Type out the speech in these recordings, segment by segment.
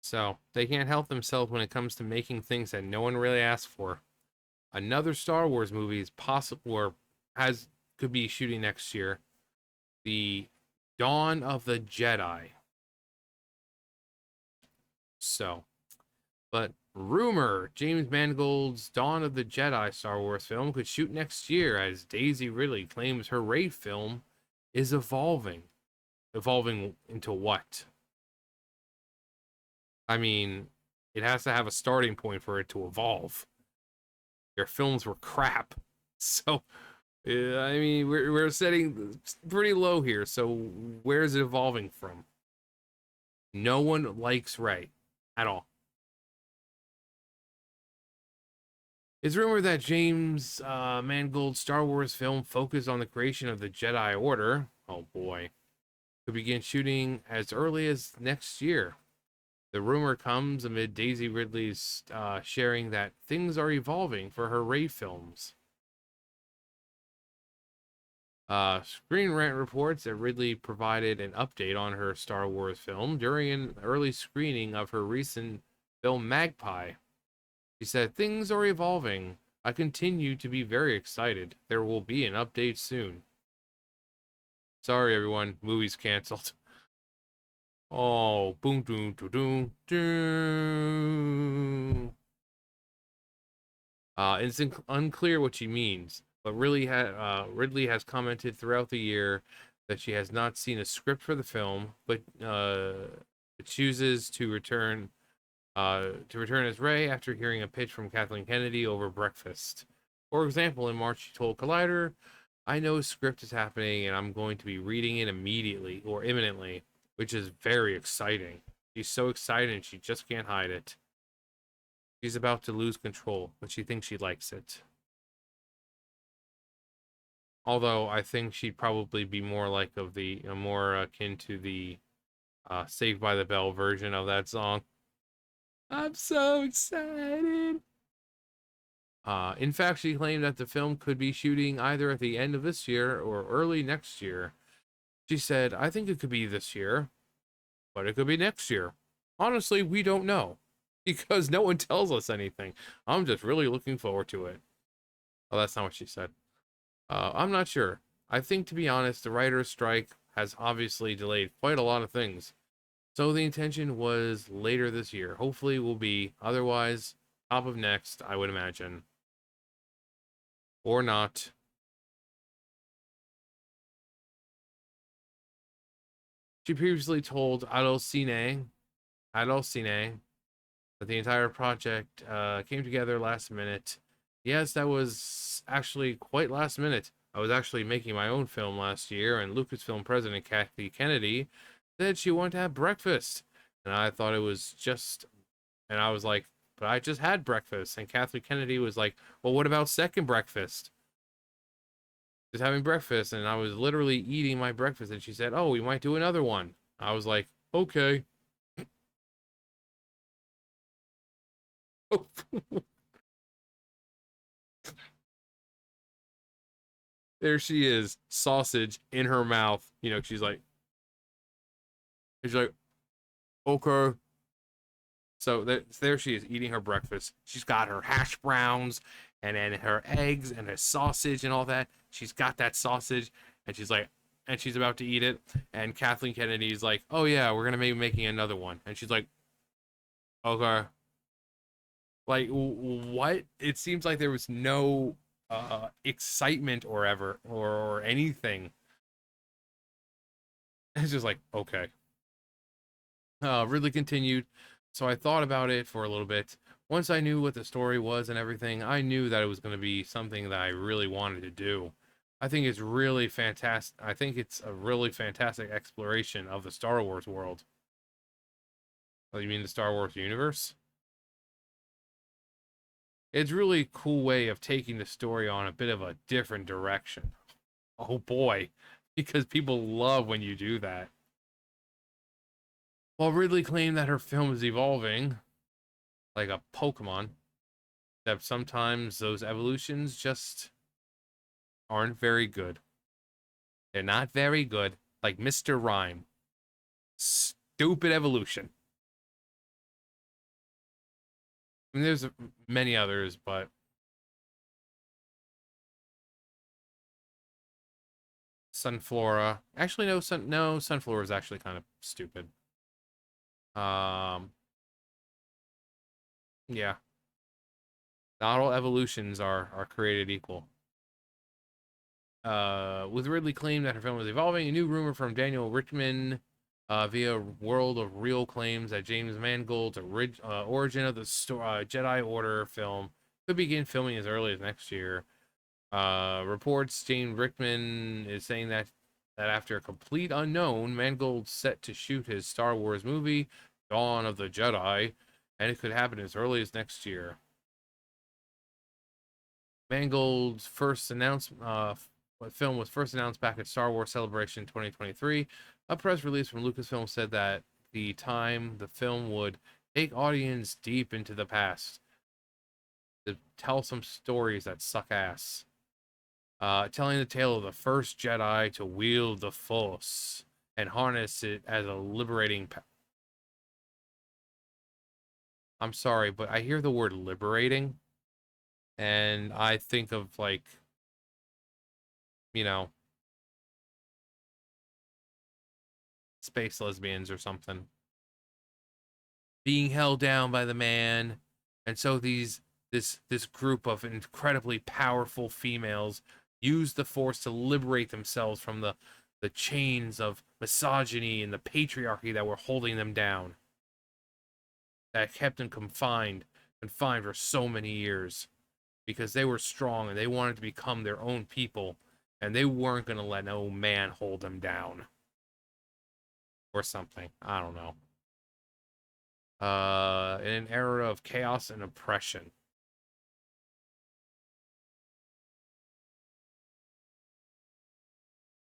So they can't help themselves when it comes to making things that no one really asked for. Another Star Wars movie is possible or has could be shooting next year. The Dawn of the Jedi. So, but rumor James Mangold's Dawn of the Jedi Star Wars film could shoot next year as Daisy Ridley claims her Rey film is evolving. Evolving into what? I mean, it has to have a starting point for it to evolve. Their films were crap. So, I mean, we're setting pretty low here. So, where is it evolving from? No one likes Rey at all. It's rumored that James Mangold's Star Wars film focused on the creation of the Jedi Order. Oh boy. Could begin shooting as early as next year. The rumor comes amid Daisy Ridley's sharing that things are evolving for her Rey films. Screen Rant reports that Ridley provided an update on her Star Wars film during an early screening of her recent film Magpie. She said, "Things are evolving. I continue to be very excited. There will be an update soon." Sorry, everyone. Movie's canceled. Oh, boom, doom, doom, doom, doom. It's unclear what she means, but Ridley has commented throughout the year that she has not seen a script for the film, but chooses to return as Rey after hearing a pitch from Kathleen Kennedy over breakfast. For example, in March, she told Collider, "I know a script is happening, and I'm going to be reading it immediately or imminently," which is very exciting. She's so excited, and she just can't hide it. She's about to lose control, but she thinks she likes it. Although I think she'd probably be more like of the more akin to the Saved by the Bell version of that song. I'm so excited. In fact, she claimed that the film could be shooting either at the end of this year or early next year. She said, "I think it could be this year, but it could be next year. Honestly, we don't know because no one tells us anything. I'm just really looking forward to it." Oh, that's not what she said. I'm not sure. I think, to be honest, the writer's strike has obviously delayed quite a lot of things. So the intention was later this year. Hopefully, will be otherwise top of next, I would imagine, or not. She previously told Allociné that the entire project came together last minute. Yes, that was actually quite last minute. I was actually making my own film last year, and Lucasfilm president Kathy Kennedy said she wanted to have breakfast. And I thought it was just, and I was like, but I just had breakfast. And Kathy Kennedy was like, well, what about second breakfast? Just having breakfast. And I was literally eating my breakfast. And she said, oh, we might do another one. I was like, okay. There she is, sausage in her mouth. She's like, okay. So there she is eating her breakfast. She's got her hash browns and then her eggs and her sausage and all that. She's got that sausage and she's about to eat it. And Kathleen Kennedy's like, oh yeah, we're gonna be making another one. And she's like, okay. Like what? It seems like there was no excitement or anything. It's just like, okay. Ridley continued. So I thought about it for a little bit. Once I knew what the story was and everything, I knew that it was going to be something that I really wanted to do. I think it's really fantastic. I think it's a really fantastic exploration of the Star Wars world. Oh, you mean the Star Wars universe? It's really a cool way of taking the story on a bit of a different direction. Oh boy, because people love when you do that. While Ridley claimed that her film is evolving like a Pokemon, that sometimes those evolutions just aren't very good. They're not very good. Like Mr. Rhyme. Stupid evolution. I mean, there's many others, but Sunflora. Actually, no, Sunflora is actually kind of stupid. Um, yeah, not all evolutions are created equal. With Ridley claimed that her film was evolving, a new rumor from Daniel Richtman via World of Real claims that James Mangold's origin of the Jedi Order film could begin filming as early as next year. Reports James Richtman is saying that after a complete unknown, Mangold's set to shoot his Star Wars movie, Dawn of the Jedi, and it could happen as early as next year. Mangold's first announced film was first announced back at Star Wars Celebration 2023. A press release from Lucasfilm said that the film would take audience deep into the past to tell some stories that suck ass. Telling the tale of the first Jedi to wield the Force and harness it as a liberating. I'm sorry, but I hear the word liberating, and I think of like, you know, space lesbians or something being held down by the man, and so this group of incredibly powerful females use the Force to liberate themselves from the chains of misogyny and the patriarchy that were holding them down, that kept them confined for so many years, because they were strong and they wanted to become their own people, and they weren't going to let no man hold them down or something. I don't know. In an era of chaos and oppression.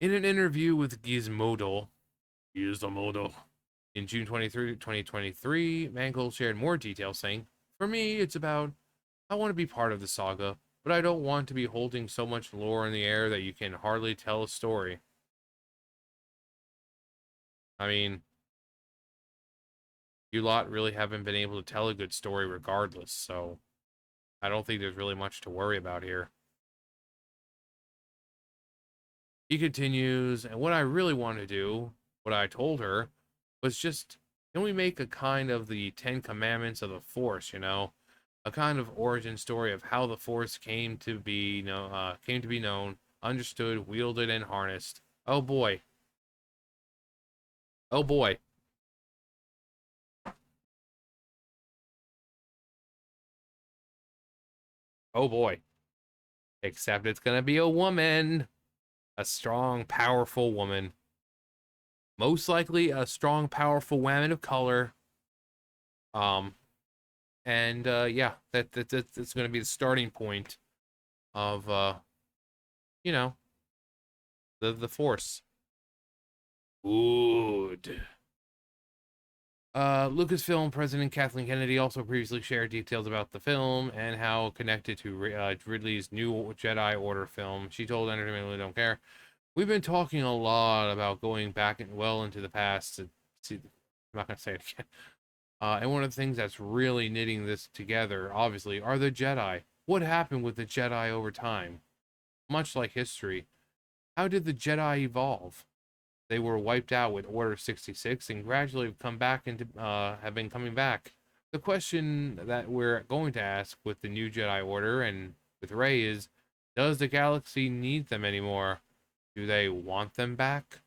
In an interview with Gizmodo, in June 23, 2023, Mangold shared more details, saying, "For me, it's about I want to be part of the saga, but I don't want to be holding so much lore in the air that you can hardly tell a story." I mean, you lot really haven't been able to tell a good story regardless, so I don't think there's really much to worry about here. He continues, and what I really want to do, what I told her, was just, can we make a kind of the Ten Commandments of the Force, a kind of origin story of how the Force came to be known, understood, wielded, and harnessed. Oh boy. Oh boy. Oh boy. Except it's gonna be a woman. A strong, powerful woman. Most likely a strong, powerful woman of color. Um, and yeah, that's gonna be the starting point of you know, the Force. Good. Lucasfilm president Kathleen Kennedy also previously shared details about the film and how connected to Ridley's new Jedi Order film. She told Entertainment We Don't Care, "We've been talking a lot about going back and well into the past to see." I'm not gonna say it again. And one of the things that's really knitting this together, obviously, are the Jedi. What happened with the Jedi over time? Much like history, how did the Jedi evolve? They were wiped out with Order 66 and gradually have been coming back. The question that we're going to ask with the new Jedi Order and with Rey is, does the galaxy need them anymore? Do they want them back?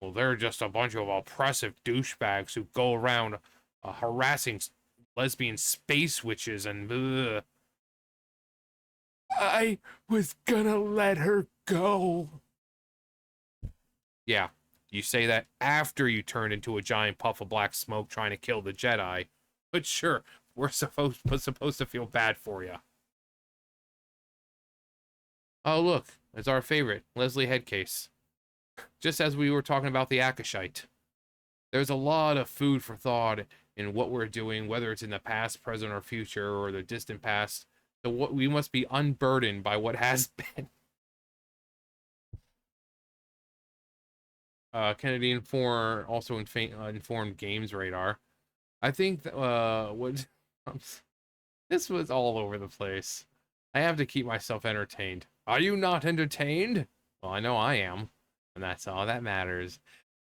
Well, they're just a bunch of oppressive douchebags who go around harassing lesbian space witches and bleh. I was gonna let her go. Yeah, you say that after you turn into a giant puff of black smoke trying to kill the Jedi. But sure, we're supposed to feel bad for you. Oh, look, it's our favorite, Leslie Headcase. Just as we were talking about the Akashite. There's a lot of food for thought in what we're doing, whether it's in the past, present, or future, or the distant past. So what we must be unburdened by what has been. Kennedy informed Games Radar. I think what This was all over the place. I have to keep myself entertained. Are you not entertained? Well, I know I am, and that's all that matters.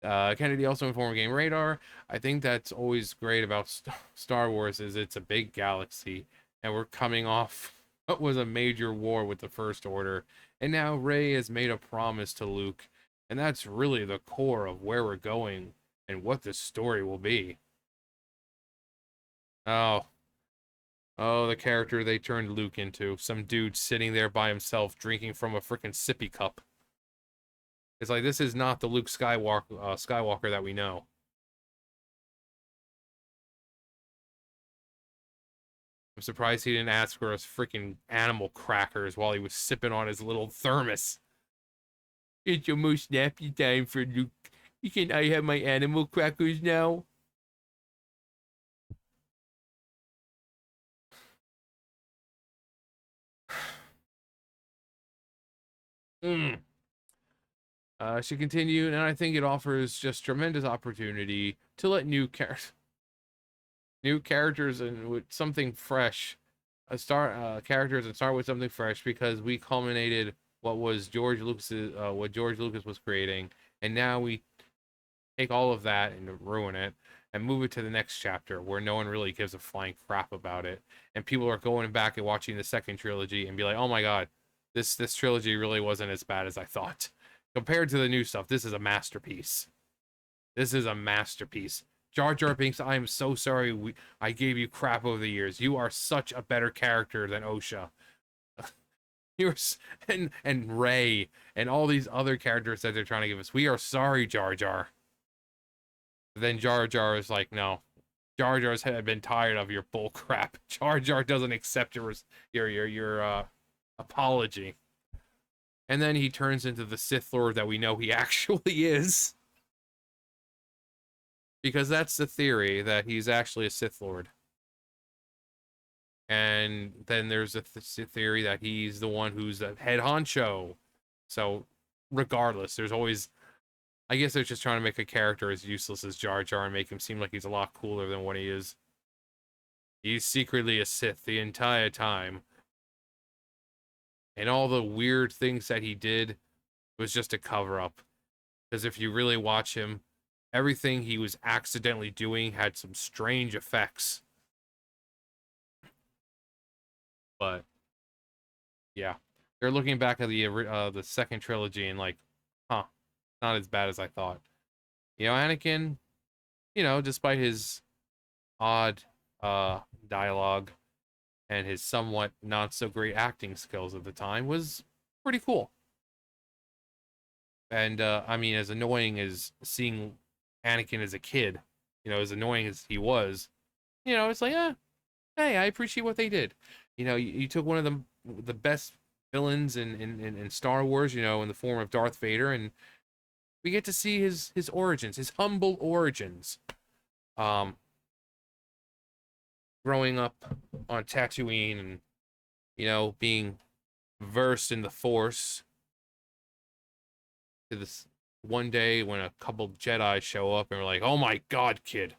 Kennedy also informed Game Radar. I think that's always great about Star Wars is it's a big galaxy, and we're coming off what was a major war with the First Order, and now Rey has made a promise to Luke, and that's really the core of where we're going and what this story will be. Oh, oh, the character they turned Luke into. Some dude sitting there by himself drinking from a freaking sippy cup. It's like, this is not the Luke Skywalker that we know. I'm surprised he didn't ask for his freaking animal crackers while he was sipping on his little thermos. It's almost nappy time for Luke. Can I have my animal crackers now? Mm. She continued, and I think it offers just tremendous opportunity to let new characters and with something fresh, characters and start with something fresh because we culminated what George Lucas was creating, and now we take all of that and ruin it and move it to the next chapter where no one really gives a flying crap about it, and people are going back and watching the second trilogy and be like, oh my god, this trilogy really wasn't as bad as I thought. Compared to the new stuff, this is a masterpiece. This is a masterpiece. Jar Jar Binks, I am so sorry I gave you crap over the years. You are such a better character than Osha. You're and Rey and all these other characters that they're trying to give us. We are sorry, Jar Jar. Then Jar Jar is like, no. Jar Jar's had been tired of your bull crap. Jar Jar doesn't accept your apology. And then he turns into the Sith Lord that we know he actually is. Because that's the theory, that he's actually a Sith Lord. And then there's a theory that he's the one who's the head honcho. So, regardless, there's always... I guess they're just trying to make a character as useless as Jar Jar and make him seem like he's a lot cooler than what he is. He's secretly a Sith the entire time. And all the weird things that he did was just a cover-up. Because if you really watch him, everything he was accidentally doing had some strange effects. But yeah, they're looking back at the second trilogy and like, huh, not as bad as I thought. You know, Anakin, despite his odd dialogue and his somewhat not so great acting skills at the time, was pretty cool. And I mean, as annoying as seeing Anakin as a kid, as annoying as he was, it's like, hey, I appreciate what they did. You took one of the best villains in Star Wars, in the form of Darth Vader, and we get to see his origins, his humble origins. Growing up on Tatooine and, being versed in the Force, to this one day when a couple Jedi show up and are like, oh my god, kid.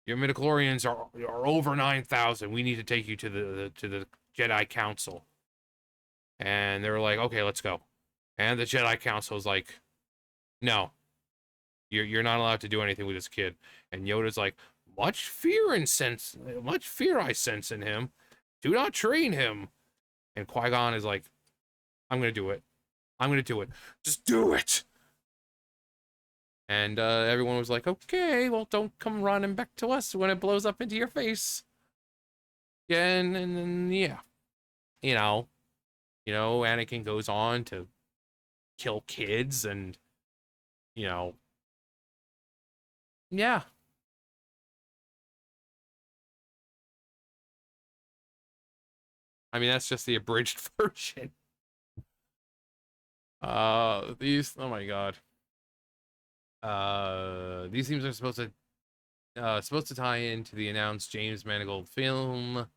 Your midichlorians are over 9,000. We need to take you to the Jedi Council. And they were like, okay, let's go. And the Jedi Council is like, no, you're not allowed to do anything with this kid. And Yoda's like, much fear I sense in him. Do not train him. And Qui-Gon is like, I'm gonna do it. I'm gonna do it. Just do it. And everyone was like, okay, well, don't come running back to us when it blows up into your face. Yeah, and then, yeah. Anakin goes on to kill kids and, yeah. I mean, that's just the abridged version. Oh my god. These themes are supposed to tie into the announced James Mangold film.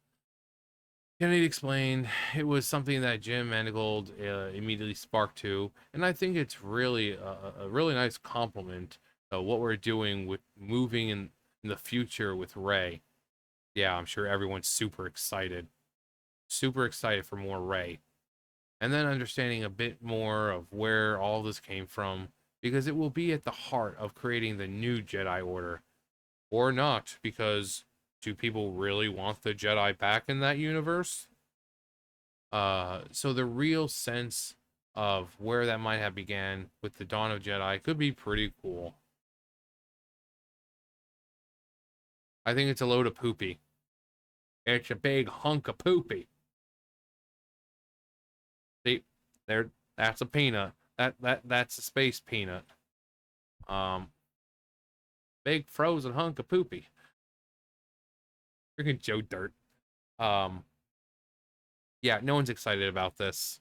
Kennedy explained it was something that Jim Mangold immediately sparked to, and I think it's really a really nice compliment of what we're doing with moving in the future with Rey. Yeah, I'm sure everyone's super excited for more Rey, and then understanding a bit more of where all this came from, because it will be at the heart of creating the new Jedi Order, or not, because do people really want the Jedi back in that universe? So the real sense of where that might have began with the Dawn of Jedi could be pretty cool. I think it's a load of poopy. It's a big hunk of poopy. See, there, that's a peanut. That's a space peanut. Um, Big frozen hunk of poopy. Freaking Joe Dirt. Um, yeah, no one's excited about this.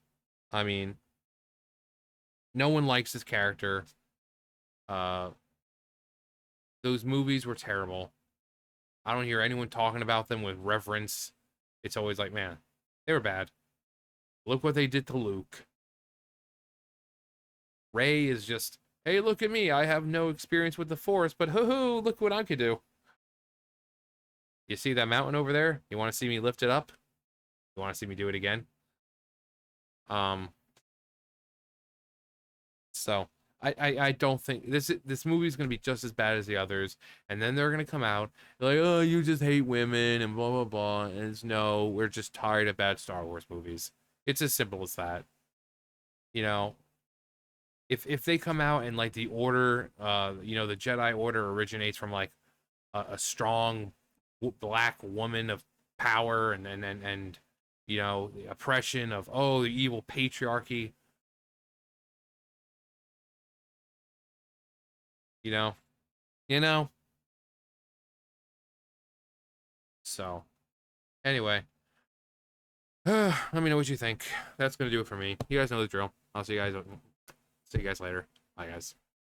I mean, no one likes his character. Uh, those movies were terrible. I don't hear anyone talking about them with reverence. It's always like, man, they were bad. Look what they did to Luke. Rey is just, hey, look at me. I have no experience with the Force, but hoo hoo, look what I could do. You see that mountain over there? You want to see me lift it up? You want to see me do it again? Um, so I don't think this movie is gonna be just as bad as the others, and then they're gonna come out like, oh, you just hate women and blah blah blah, and it's no, we're just tired of bad Star Wars movies. It's as simple as that. You know, if they come out and like the order, the Jedi Order originates from like a strong black woman of power and the oppression of, oh, the evil patriarchy, you know, you know. So anyway, let me know what you think. That's gonna do it for me. You guys know the drill. I'll see you guys later. Bye, guys.